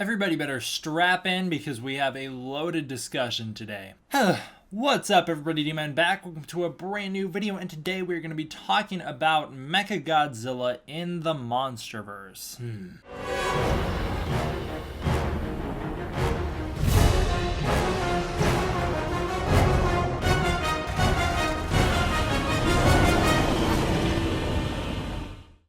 Everybody better strap in because we have a loaded discussion today. What's up, everybody? D-Man back. Welcome to a brand new video, and today we're going to be talking about Mechagodzilla in the MonsterVerse.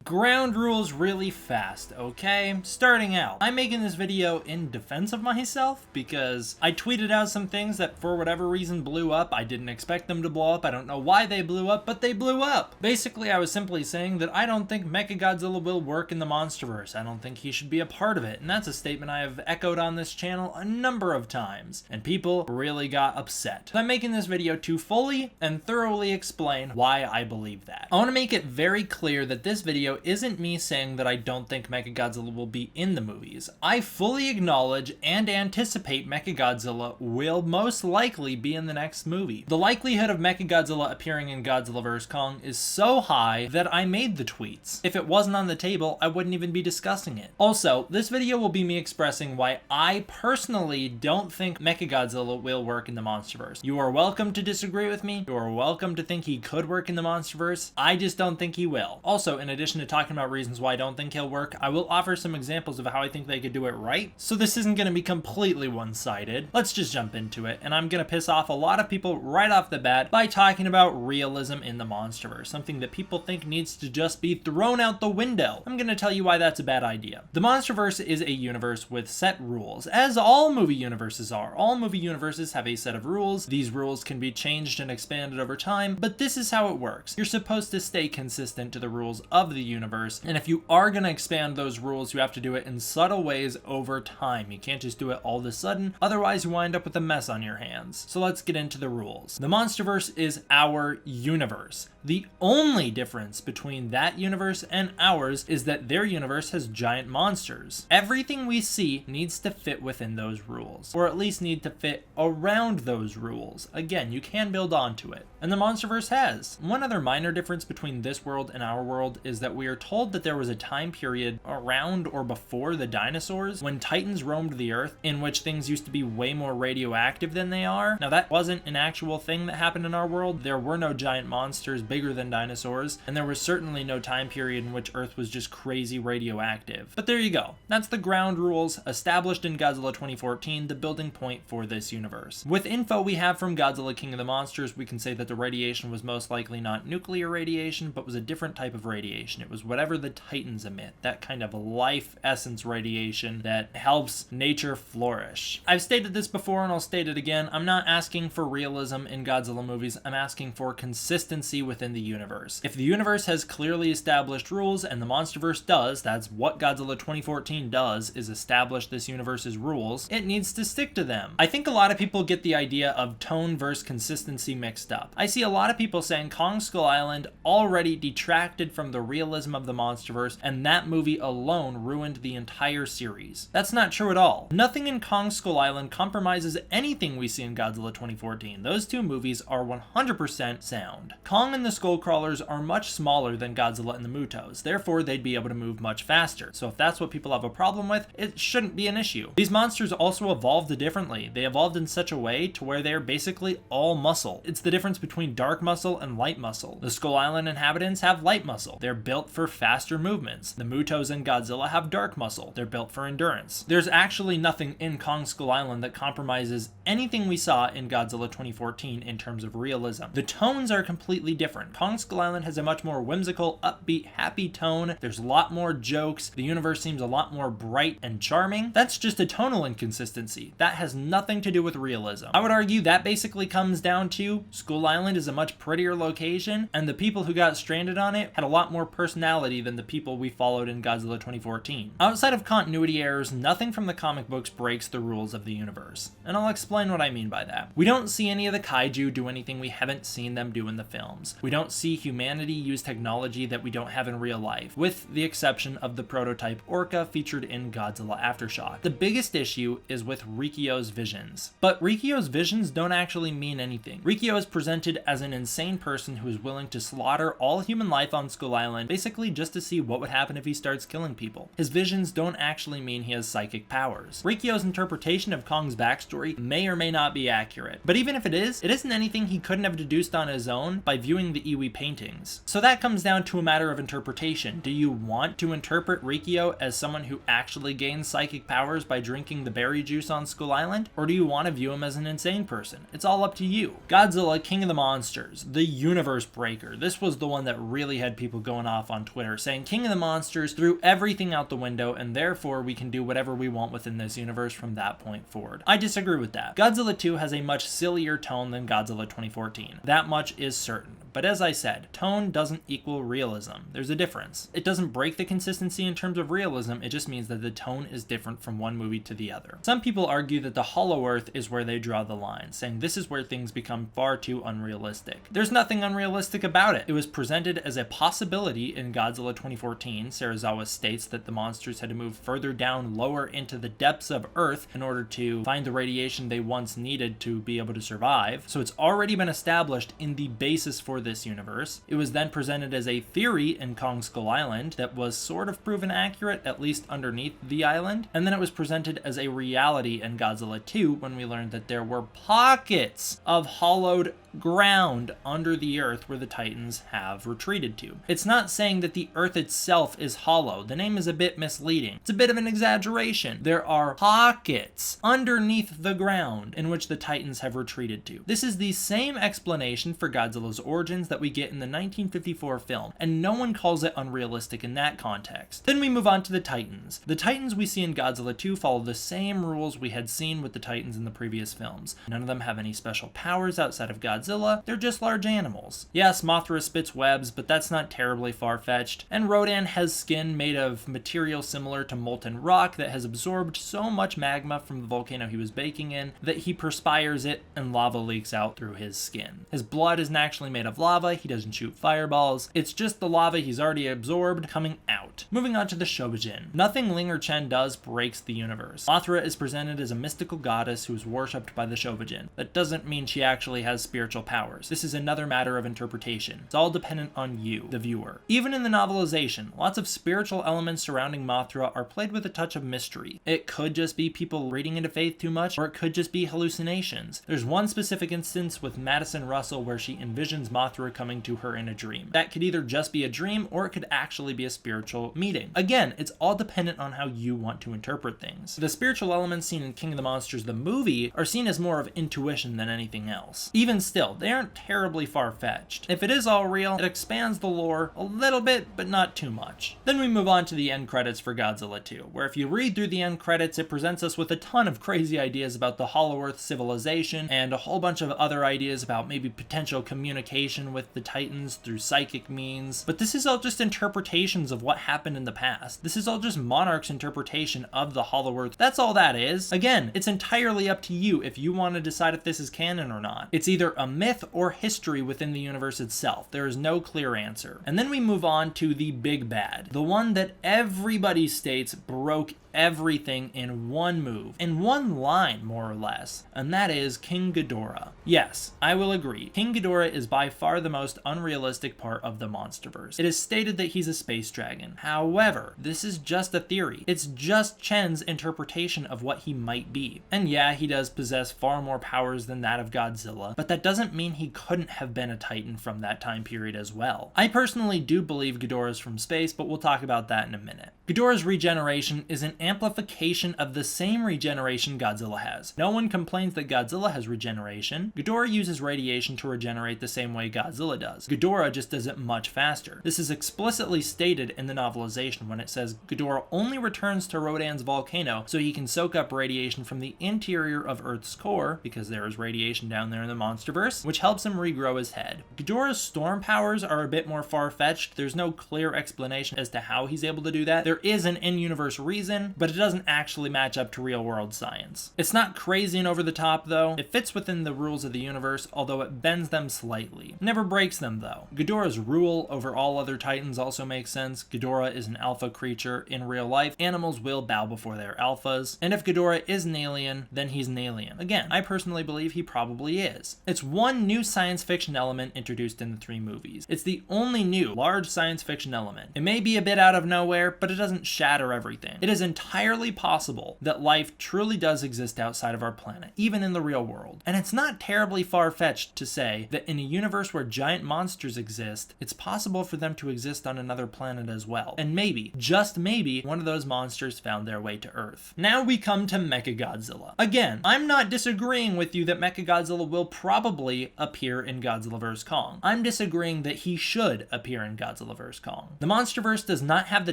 Ground rules really fast, okay? Starting out, I'm making this video in defense of myself because I tweeted out some things that for whatever reason blew up. I didn't expect them to blow up. I don't know why they blew up, but they blew up. Basically, I was simply saying that I don't think Mechagodzilla will work in the MonsterVerse. I don't think he should be a part of it, and that's a statement I have echoed on this channel a number of times, and people really got upset. So I'm making this video to fully and thoroughly explain why I believe that. I want to make it very clear that this video isn't me saying that I don't think Mechagodzilla will be in the movies. I fully acknowledge and anticipate Mechagodzilla will most likely be in the next movie. The likelihood of Mechagodzilla appearing in Godzilla vs. Kong is so high that I made the tweets. If it wasn't on the table, I wouldn't even be discussing it. Also, this video will be me expressing why I personally don't think Mechagodzilla will work in the MonsterVerse. You are welcome to disagree with me. You are welcome to think he could work in the MonsterVerse. I just don't think he will. Also, in addition to talking about reasons why I don't think he'll work, I will offer some examples of how I think they could do it right, so this isn't going to be completely one-sided. Let's just jump into it, and I'm going to piss off a lot of people right off the bat by talking about realism in the MonsterVerse, something that people think needs to just be thrown out the window. I'm going to tell you why that's a bad idea. The MonsterVerse is a universe with set rules, as all movie universes are. All movie universes have a set of rules. These rules can be changed and expanded over time, but this is how it works. You're supposed to stay consistent to the rules of the universe, and if you are going to expand those rules, you have to do it in subtle ways over time. You can't just do it all of a sudden, otherwise you wind up with a mess on your hands. So let's get into the rules. The MonsterVerse is our universe. The only difference between that universe and ours is that their universe has giant monsters. Everything we see needs to fit within those rules, or at least need to fit around those rules. Again, you can build onto it, and the MonsterVerse has. One other minor difference between this world and our world is that we are told that there was a time period around or before the dinosaurs when titans roamed the earth in which things used to be way more radioactive than they are. Now, that wasn't an actual thing that happened in our world. There were no giant monsters bigger than dinosaurs, and there was certainly no time period in which Earth was just crazy radioactive. But there you go. That's the ground rules established in Godzilla 2014, the building point for this universe. With info we have from Godzilla King of the Monsters, we can say that the radiation was most likely not nuclear radiation, but was a different type of radiation. It was whatever the titans emit, that kind of life essence radiation that helps nature flourish. I've stated this before and I'll state it again. I'm not asking for realism in Godzilla movies. I'm asking for consistency within the universe. If the universe has clearly established rules, and the MonsterVerse does, that's what Godzilla 2014 does, is establish this universe's rules, it needs to stick to them. I think a lot of people get the idea of tone versus consistency mixed up. I see a lot of people saying Kong Skull Island already detracted from the realism of the MonsterVerse, and that movie alone ruined the entire series. That's not true at all. Nothing in Kong Skull Island compromises anything we see in Godzilla 2014. Those two movies are 100% sound. Kong and the Skullcrawlers are much smaller than Godzilla and the Mutos, therefore they'd be able to move much faster. So if that's what people have a problem with, it shouldn't be an issue. These monsters also evolved differently. They evolved in such a way to where they're basically all muscle. It's the difference between dark muscle and light muscle. The Skull Island inhabitants have light muscle. They're built for faster movements. The Mutos and Godzilla have dark muscle. They're built for endurance. There's actually nothing in Kong Skull Island that compromises anything we saw in Godzilla 2014 in terms of realism. The tones are completely different. Kong Skull Island has a much more whimsical, upbeat, happy tone. There's a lot more jokes. The universe seems a lot more bright and charming. That's just a tonal inconsistency. That has nothing to do with realism. I would argue that basically comes down to Skull Island is a much prettier location, and the people who got stranded on it had a lot more personality than the people we followed in Godzilla 2014. Outside of continuity errors, nothing from the comic books breaks the rules of the universe. And I'll explain what I mean by that. We don't see any of the kaiju do anything we haven't seen them do in the films. We don't see humanity use technology that we don't have in real life, with the exception of the prototype Orca featured in Godzilla Aftershock. The biggest issue is with Rikyo's visions. But Rikyo's visions don't actually mean anything. Rikyo is presented as an insane person who is willing to slaughter all human life on Skull Island, basically basically just to see what would happen if he starts killing people. His visions don't actually mean he has psychic powers. Rikyo's interpretation of Kong's backstory may or may not be accurate, but even if it isn't anything he couldn't have deduced on his own by viewing the Iwi paintings. So that comes down to a matter of interpretation. Do you want to interpret Rikyo as someone who actually gains psychic powers by drinking the berry juice on Skull Island, or do you want to view him as an insane person? It's all up to you. Godzilla, King of the Monsters, the universe breaker. This was the one that really had people going off on Twitter saying King of the Monsters threw everything out the window and therefore we can do whatever we want within this universe from that point forward. I disagree with that. Godzilla 2 has a much sillier tone than Godzilla 2014. That much is certain. But as I said, tone doesn't equal realism. There's a difference. It doesn't break the consistency in terms of realism, it just means that the tone is different from one movie to the other. Some people argue that the Hollow Earth is where they draw the line, saying this is where things become far too unrealistic. There's nothing unrealistic about it. It was presented as a possibility in Godzilla 2014. Serizawa states that the monsters had to move further down lower into the depths of Earth in order to find the radiation they once needed to be able to survive. So it's already been established in the basis for this universe. It was then presented as a theory in Kong Skull Island that was sort of proven accurate, at least underneath the island, and then it was presented as a reality in Godzilla 2 when we learned that there were pockets of hollowed ground under the Earth where the Titans have retreated to. It's not saying that the Earth itself is hollow. The name is a bit misleading. It's a bit of an exaggeration. There are pockets underneath the ground in which the Titans have retreated to. This is the same explanation for Godzilla's origins that we get in the 1954 film, and no one calls it unrealistic in that context. Then we move on to the Titans. The Titans we see in Godzilla 2 follow the same rules we had seen with the Titans in the previous films. None of them have any special powers outside of Godzilla, they're just large animals. Yes, Mothra spits webs, but that's not terribly far-fetched, and Rodan has skin made of material similar to molten rock that has absorbed so much magma from the volcano he was baking in that he perspires it and lava leaks out through his skin. His blood is naturally made of lava, he doesn't shoot fireballs, it's just the lava he's already absorbed coming out. Moving on to the Shobijin. Nothing Ling or Chen does breaks the universe. Mothra is presented as a mystical goddess who is worshipped by the Shobijin. That doesn't mean she actually has spiritual powers. This is another matter of interpretation. It's all dependent on you, the viewer. Even in the novelization, lots of spiritual elements surrounding Mothra are played with a touch of mystery. It could just be people reading into faith too much, or it could just be hallucinations. There's one specific instance with Madison Russell where she envisions Mothra coming to her in a dream. That could either just be a dream, or it could actually be a spiritual meeting. Again, it's all dependent on how you want to interpret things. The spiritual elements seen in King of the Monsters the movie are seen as more of intuition than anything else. Even still, they aren't terribly far-fetched. If it is all real, it expands the lore a little bit, but not too much. Then we move on to the end credits for Godzilla 2, where if you read through the end credits, it presents us with a ton of crazy ideas about the Hollow Earth civilization, and a whole bunch of other ideas about maybe potential communication with the Titans through psychic means. But this is all just interpretations of what happened in the past. This is all just Monarch's interpretation of the Hollow Earth. That's all that is. Again, it's entirely up to you if you want to decide if this is canon or not. It's either a myth or history within the universe itself. There is no clear answer. And then we move on to the big bad, the one that everybody states broke everything in one move, in one line more or less, and that is King Ghidorah. Yes, I will agree, King Ghidorah is by far the most unrealistic part of the MonsterVerse. It is stated that he's a space dragon. However, this is just a theory. It's just Chen's interpretation of what he might be. And yeah, he does possess far more powers than that of Godzilla, but that doesn't mean he couldn't have been a Titan from that time period as well. I personally do believe Ghidorah is from space, but we'll talk about that in a minute. Ghidorah's regeneration is an amplification of the same regeneration Godzilla has. No one complains that Godzilla has regeneration. Ghidorah uses radiation to regenerate the same way Godzilla does. Ghidorah just does it much faster. This is explicitly stated in the novelization when it says Ghidorah only returns to Rodan's volcano so he can soak up radiation from the interior of Earth's core, because there is radiation down there in the MonsterVerse, which helps him regrow his head. Ghidorah's storm powers are a bit more far-fetched. There's no clear explanation as to how he's able to do that. There is an in-universe reason, fine, but it doesn't actually match up to real world science. It's not crazy and over the top though. It fits within the rules of the universe, although it bends them slightly. Never breaks them though. Ghidorah's rule over all other titans also makes sense. Ghidorah is an alpha creature. In real life, animals will bow before their alphas. And if Ghidorah is an alien, then he's an alien. Again, I personally believe he probably is. It's one new science fiction element introduced in the 3 movies. It's the only new large science fiction element. It may be a bit out of nowhere, but it doesn't shatter everything. It is entirely possible that life truly does exist outside of our planet, even in the real world. And it's not terribly far-fetched to say that in a universe where giant monsters exist, it's possible for them to exist on another planet as well. And maybe, just maybe, one of those monsters found their way to Earth. Now we come to Mechagodzilla. Again, I'm not disagreeing with you that Mechagodzilla will probably appear in Godzilla vs. Kong. I'm disagreeing that he should appear in Godzilla vs. Kong. The MonsterVerse does not have the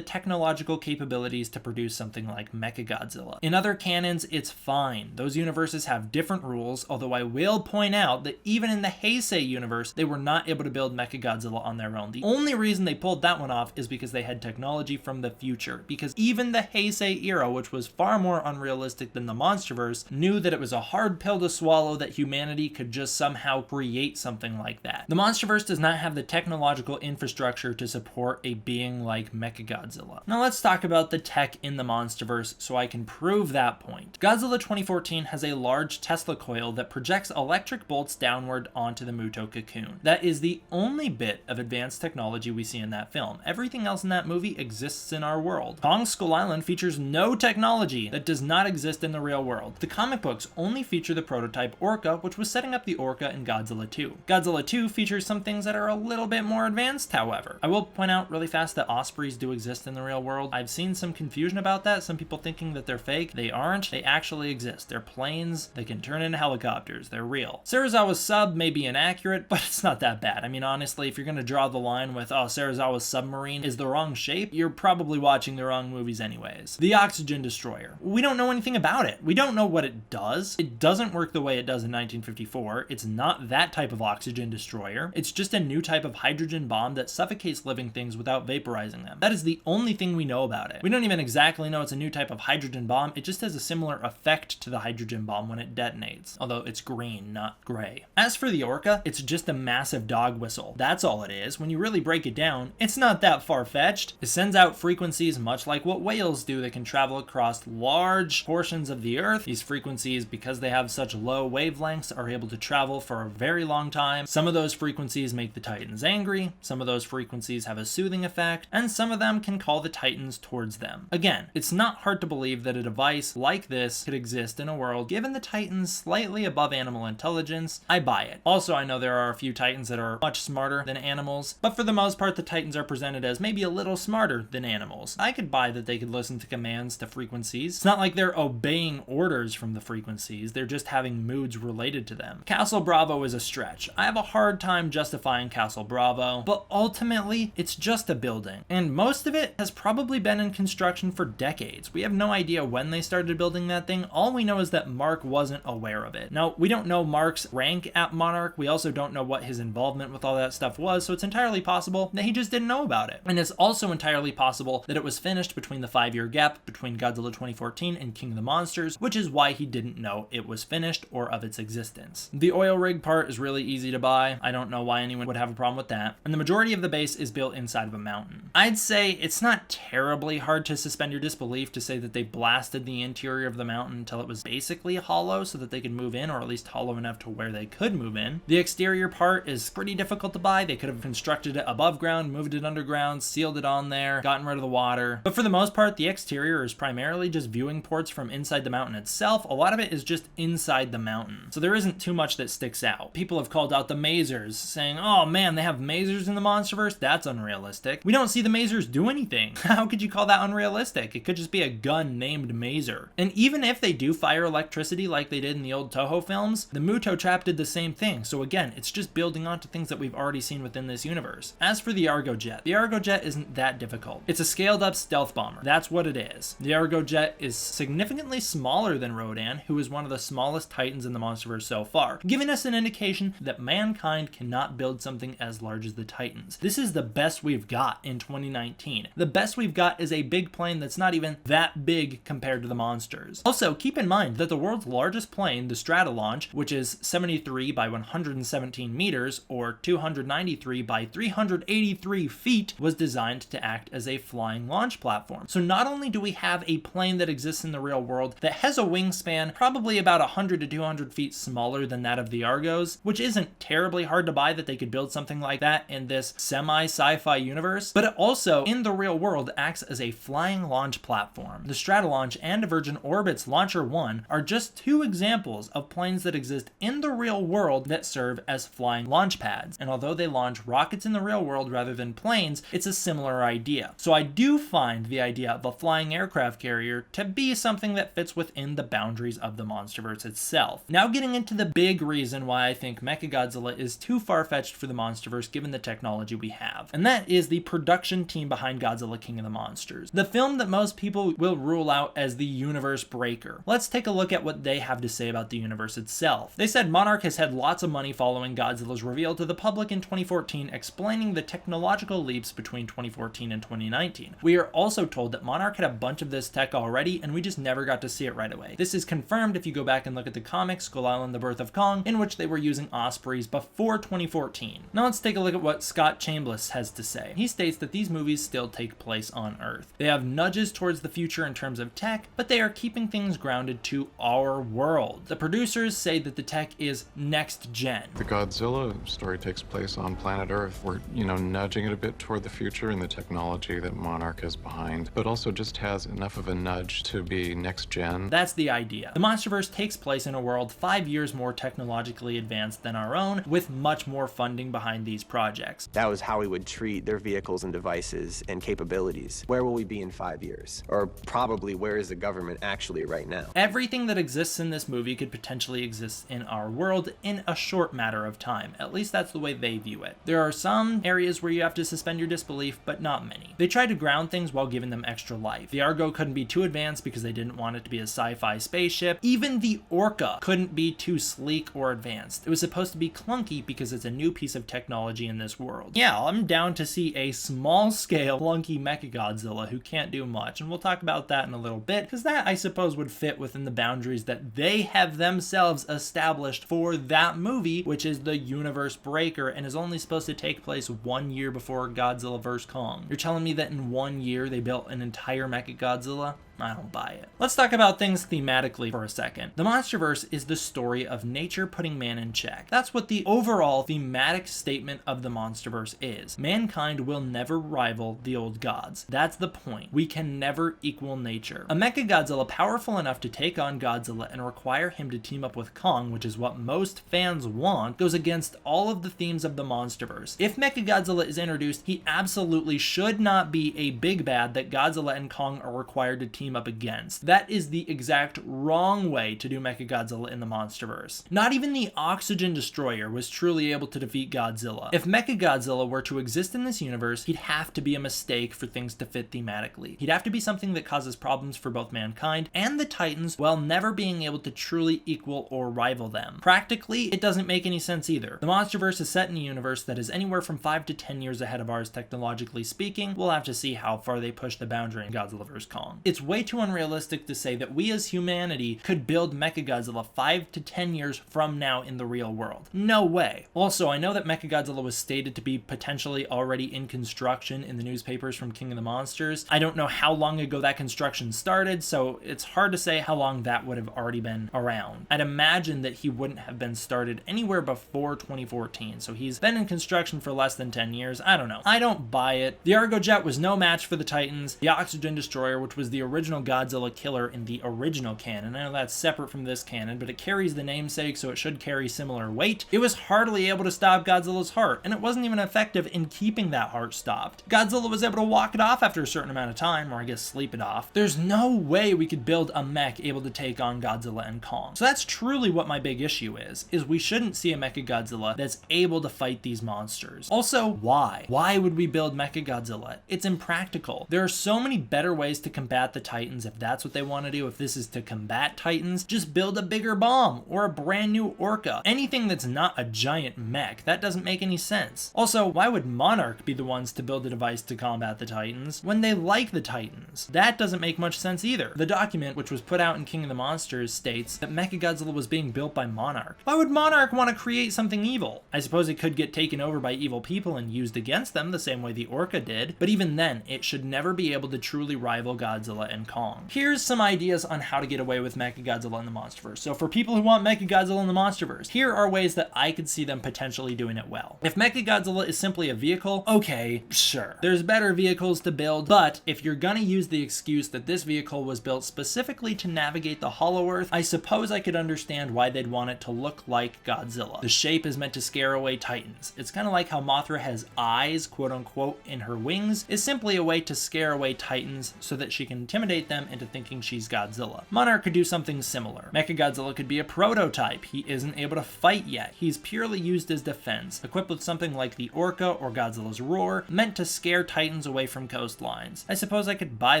technological capabilities to produce something like Mechagodzilla. In other canons, it's fine. Those universes have different rules, although I will point out that even in the Heisei universe, they were not able to build Mechagodzilla on their own. The only reason they pulled that one off is because they had technology from the future, because even the Heisei era, which was far more unrealistic than the MonsterVerse, knew that it was a hard pill to swallow that humanity could just somehow create something like that. The MonsterVerse does not have the technological infrastructure to support a being like Mechagodzilla. Now let's talk about the tech in the MonsterVerse so I can prove that point. Godzilla 2014 has a large Tesla coil that projects electric bolts downward onto the Muto cocoon. That is the only bit of advanced technology we see in that film. Everything else in that movie exists in our world. Kong's Skull Island features no technology that does not exist in the real world. The comic books only feature the prototype Orca, which was setting up the Orca in Godzilla 2. Godzilla 2 features some things that are a little bit more advanced, however. I will point out really fast that ospreys do exist in the real world. I've seen some confusion about that, some people thinking that they're fake. They aren't. They actually exist. They're planes. They can turn into helicopters. They're real. Serizawa's sub may be inaccurate, but it's not that bad. I mean, honestly, if you're going to draw the line with, oh, Serizawa's submarine is the wrong shape, you're probably watching the wrong movies anyways. The oxygen destroyer. We don't know anything about it. We don't know what it does. It doesn't work the way it does in 1954. It's not that type of oxygen destroyer. It's just a new type of hydrogen bomb that suffocates living things without vaporizing them. That is the only thing we know about it. We don't even exactly know it's a new type of hydrogen bomb. It just has a similar effect to the hydrogen bomb when it detonates, although it's green, not gray. As for the Orca, it's just a massive dog whistle. That's all it is. When you really break it down, it's not that far-fetched. It sends out frequencies much like what whales do that can travel across large portions of the Earth. These frequencies, because they have such low wavelengths, are able to travel for a very long time. Some of those frequencies make the Titans angry, some of those frequencies have a soothing effect, and some of them can call the Titans towards them. Again, it's not hard to believe that a device like this could exist in a world given the Titans slightly above animal intelligence. I buy it. Also, I know there are a few Titans that are much smarter than animals, but for the most part, the Titans are presented as maybe a little smarter than animals. I could buy that they could listen to commands to frequencies. It's not like they're obeying orders from the frequencies, they're just having moods related to them. Castle Bravo is a stretch. I have a hard time justifying Castle Bravo, but ultimately, it's just a building, and most of it has probably been in construction for decades. We have no idea when they started building that thing. All we know is that Mark wasn't aware of it. Now, we don't know Mark's rank at Monarch. We also don't know what his involvement with all that stuff was, so it's entirely possible that he just didn't know about it. And it's also entirely possible that it was finished between the 5-year gap between Godzilla 2014 and King of the Monsters, which is why he didn't know it was finished or of its existence. The oil rig part is really easy to buy. I don't know why anyone would have a problem with that. And the majority of the base is built inside of a mountain. I'd say it's not terribly hard to suspend your disbelief to say that they blasted the interior of the mountain until it was basically hollow so that they could move in, or at least hollow enough to where they could move in. The exterior part is pretty difficult to buy. They could have constructed it above ground, moved it underground, sealed it on there, gotten rid of the water. But for the most part, the exterior is primarily just viewing ports from inside the mountain itself. A lot of it is just inside the mountain, so there isn't too much that sticks out. People have called out the masers, saying, oh man, they have masers in the MonsterVerse? That's unrealistic. We don't see the masers do anything. How could you call that unrealistic? It could just be a gun named Maser. And even if they do fire electricity like they did in the old Toho films, the Muto trap did the same thing. So again, it's just building onto things that we've already seen within this universe. As for the Argo Jet, the Argo Jet isn't that difficult. It's a scaled up stealth bomber. That's what it is. The Argo Jet is significantly smaller than Rodan, who is one of the smallest Titans in the MonsterVerse so far, giving us an indication that mankind cannot build something as large as the Titans. This is the best we've got in 2019. The best we've got is a big plane that's not even even that big compared to the monsters. Also, keep in mind that the world's largest plane, the Stratolaunch, which is 73 by 117 meters, or 293 by 383 feet, was designed to act as a flying launch platform. So not only do we have a plane that exists in the real world that has a wingspan probably about 100 to 200 feet smaller than that of the Argos, which isn't terribly hard to buy that they could build something like that in this semi-sci-fi universe, but it also, in the real world, acts as a flying launch platform. The Stratolaunch and Virgin Orbit's Launcher 1 are just two examples of planes that exist in the real world that serve as flying launch pads. And although they launch rockets in the real world rather than planes, it's a similar idea. So I do find the idea of a flying aircraft carrier to be something that fits within the boundaries of the MonsterVerse itself. Now getting into the big reason why I think Mechagodzilla is too far-fetched for the MonsterVerse given the technology we have, and that is the production team behind Godzilla King of the Monsters, the film that most people will rule out as the universe breaker. Let's take a look at what they have to say about the universe itself. They said Monarch has had lots of money following Godzilla's reveal to the public in 2014, explaining the technological leaps between 2014 and 2019. We are also told that Monarch had a bunch of this tech already, and we just never got to see it right away. This is confirmed if you go back and look at the comic Skull Island: The Birth of Kong, in which they were using Ospreys before 2014. Now let's take a look at what Scott Chambliss has to say. He states that these movies still take place on Earth. They have nudges towards the future in terms of tech, but they are keeping things grounded to our world. The producers say that the tech is next gen. The Godzilla story takes place on planet Earth. We're, nudging it a bit toward the future and the technology that Monarch is behind, but also just has enough of a nudge to be next gen. That's the idea. The MonsterVerse takes place in a world 5 years more technologically advanced than our own, with much more funding behind these projects. That was how we would treat their vehicles and devices and capabilities. Where will we be in 5 years? Or probably where is the government actually right now? Everything that exists in this movie could potentially exist in our world in a short matter of time. At least that's the way they view it. There are some areas where you have to suspend your disbelief, but not many. They tried to ground things while giving them extra life. The Argo couldn't be too advanced because they didn't want it to be a sci-fi spaceship. Even the Orca couldn't be too sleek or advanced. It was supposed to be clunky because it's a new piece of technology in this world. Yeah, I'm down to see a small-scale clunky Mechagodzilla who can't do much, and we'll talk about that in a little bit, because that, I suppose, would fit within the boundaries that they have themselves established for that movie, which is the universe breaker, and is only supposed to take place 1 year before Godzilla vs. Kong. You're telling me that in 1 year they built an entire Mechagodzilla? I don't buy it. Let's talk about things thematically for a second. The MonsterVerse is the story of nature putting man in check. That's what the overall thematic statement of the MonsterVerse is. Mankind will never rival the old gods. That's the point. We can never equal nature. A Mechagodzilla powerful enough to take on Godzilla and require him to team up with Kong, which is what most fans want, goes against all of the themes of the MonsterVerse. If Mechagodzilla is introduced, he absolutely should not be a big bad that Godzilla and Kong are required to team up against. That is the exact wrong way to do Mechagodzilla in the MonsterVerse. Not even the Oxygen Destroyer was truly able to defeat Godzilla. If Mechagodzilla were to exist in this universe, he'd have to be a mistake for things to fit thematically. He'd have to be something that causes problems for both mankind and the Titans while never being able to truly equal or rival them. Practically, it doesn't make any sense either. The MonsterVerse is set in a universe that is anywhere from 5 to 10 years ahead of ours technologically speaking. We'll have to see how far they push the boundary in Godzilla vs. Kong. It's way too unrealistic to say that we as humanity could build Mechagodzilla 5 to 10 years from now in the real world. No way. Also, I know that Mechagodzilla was stated to be potentially already in construction in the newspapers from King of the Monsters. I don't know how long ago that construction started, so it's hard to say how long that would have already been around. I'd imagine that he wouldn't have been started anywhere before 2014, so he's been in construction for less than 10 years. I don't know. I don't buy it. The Argo Jet was no match for the Titans. The Oxygen Destroyer, which was the original Godzilla killer in the original canon. I know that's separate from this canon, but it carries the namesake, so it should carry similar weight. It was hardly able to stop Godzilla's heart, and it wasn't even effective in keeping that heart stopped. Godzilla was able to walk it off after a certain amount of time, or I guess sleep it off. There's no way we could build a mech able to take on Godzilla and Kong. So that's truly what my big issue is we shouldn't see a Mechagodzilla that's able to fight these monsters. Also, why? Why would we build Mechagodzilla? It's impractical. There are so many better ways to combat the Titans if that's what they want to do. If this is to combat Titans, just build a bigger bomb or a brand new Orca. Anything that's not a giant mech. That doesn't make any sense. Also, why would Monarch be the ones to build a device to combat the Titans when they like the Titans? Titans. That doesn't make much sense either. The document, which was put out in King of the Monsters, states that Mechagodzilla was being built by Monarch. Why would Monarch want to create something evil? I suppose it could get taken over by evil people and used against them the same way the Orca did, but even then, it should never be able to truly rival Godzilla and Kong. Here's some ideas on how to get away with Mechagodzilla in the MonsterVerse. So for people who want Mechagodzilla in the MonsterVerse, here are ways that I could see them potentially doing it well. If Mechagodzilla is simply a vehicle, okay, sure. There's better vehicles to build, but if you're gonna use the excuse that this vehicle was built specifically to navigate the Hollow Earth, I suppose I could understand why they'd want it to look like Godzilla. The shape is meant to scare away Titans. It's kind of like how Mothra has eyes, quote unquote, in her wings, is simply a way to scare away Titans so that she can intimidate them into thinking she's Godzilla. Monarch could do something similar. Mechagodzilla could be a prototype. He isn't able to fight yet. He's purely used as defense, equipped with something like the Orca or Godzilla's Roar, meant to scare Titans away from coastlines. I suppose I could buy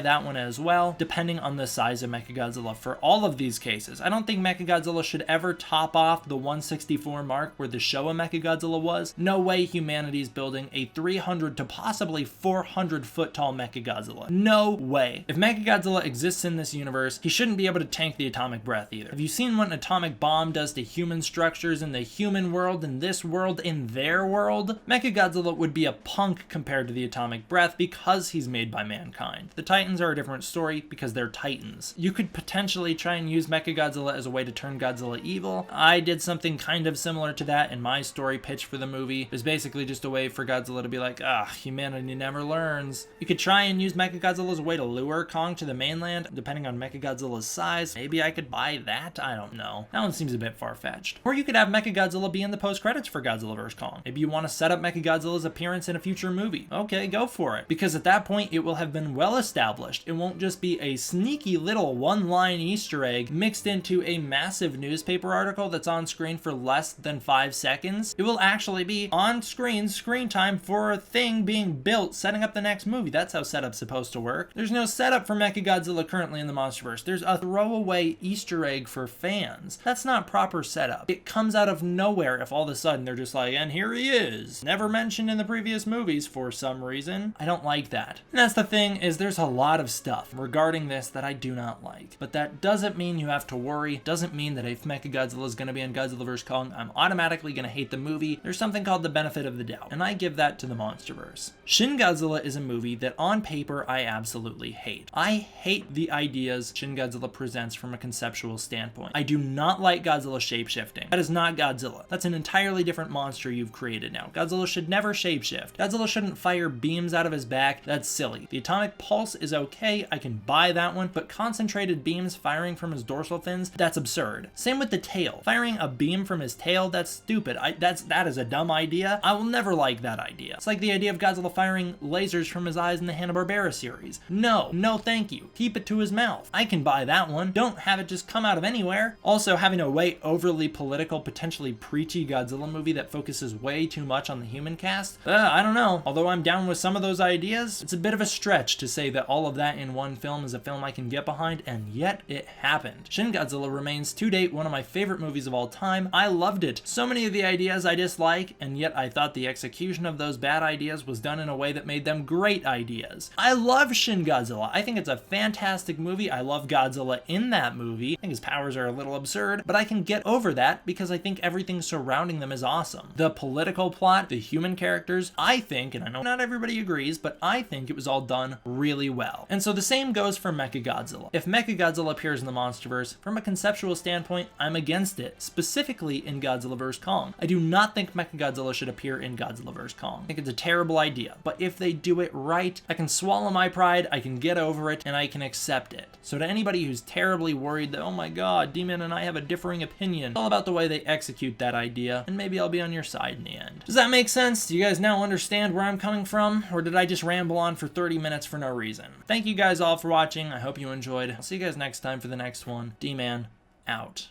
that one as well, depending on the size of Mechagodzilla for all of these cases. I don't think Mechagodzilla should ever top off the 164 mark where the Showa Mechagodzilla was. No way humanity's building a 300 to possibly 400 foot tall Mechagodzilla. No way. If Mechagodzilla exists in this universe, he shouldn't be able to tank the atomic breath either. Have you seen what an atomic bomb does to human structures in the human world, in this world, in their world? Mechagodzilla would be a punk compared to the atomic breath because he's made by mankind. The Titans are a different story because they're Titans. You could potentially try and use Mechagodzilla as a way to turn Godzilla evil. I did something kind of similar to that in my story pitch for the movie. It was basically just a way for Godzilla to be like, humanity never learns. You could try and use Mechagodzilla as a way to lure Kong to the mainland, depending on Mechagodzilla's size. Maybe I could buy that? I don't know. That one seems a bit far-fetched. Or you could have Mechagodzilla be in the post-credits for Godzilla vs. Kong. Maybe you want to set up Mechagodzilla's appearance in a future movie. Okay, go for it. Because at that point, it will have been well established. It won't just be a sneaky little one-line Easter egg mixed into a massive newspaper article that's on screen for less than 5 seconds. It will actually be on screen time for a thing being built, setting up the next movie. That's how setup's supposed to work. There's no setup for Mechagodzilla currently in the MonsterVerse. There's a throwaway Easter egg for fans. That's not proper setup. It comes out of nowhere if all of a sudden they're just like, and here he is. Never mentioned in the previous movies for some reason. I don't like that. And that's the thing, is there's a lot of stuff regarding this that I do not like. But that doesn't mean you have to worry. Doesn't mean that if Mechagodzilla is going to be in Godzilla vs. Kong, I'm automatically going to hate the movie. There's something called the benefit of the doubt, and I give that to the MonsterVerse. Shin Godzilla is a movie that on paper I absolutely hate. I hate the ideas Shin Godzilla presents from a conceptual standpoint. I do not like Godzilla shapeshifting. That is not Godzilla. That's an entirely different monster you've created now. Godzilla should never shapeshift. Godzilla shouldn't fire beams out of his back. That's silly. The atomic pulse is okay. I can buy that one, but concentrated beams firing from his dorsal fins, that's absurd. Same with the tail. Firing a beam from his tail, that's stupid. That is a dumb idea. I will never like that idea. It's like the idea of Godzilla firing lasers from his eyes in the Hanna-Barbera series. No, thank you. Keep it to his mouth. I can buy that one. Don't have it just come out of anywhere. Also, having a way overly political, potentially preachy Godzilla movie that focuses way too much on the human cast, I don't know. Although I'm down with some of those ideas, it's a bit of a stretch to say that all of that in one film is a film I can get behind, and yet it happened. Shin Godzilla remains to date one of my favorite movies of all time. I loved it. So many of the ideas I dislike, and yet I thought the execution of those bad ideas was done in a way that made them great ideas. I love Shin Godzilla. I think it's a fantastic movie. I love Godzilla in that movie. I think his powers are a little absurd, but I can get over that because I think everything surrounding them is awesome. The political plot, the human characters, I think, and I know not everybody agrees, but I think it was all done really well. And so the same goes for Mechagodzilla. If Mechagodzilla appears in the MonsterVerse, from a conceptual standpoint, I'm against it, specifically in Godzilla vs. Kong. I do not think Mechagodzilla should appear in Godzilla vs. Kong. I think it's a terrible idea, but if they do it right, I can swallow my pride, I can get over it, and I can accept it. So to anybody who's terribly worried that, oh my god, D-Man and I have a differing opinion, it's all about the way they execute that idea, and maybe I'll be on your side in the end. Does that make sense? Do you guys now understand where I'm coming from? Or did I just ramble on for 30 minutes for no reason? Thank you guys all for watching. I hope you enjoyed. I'll see you guys next time for the next one. D-Man, out.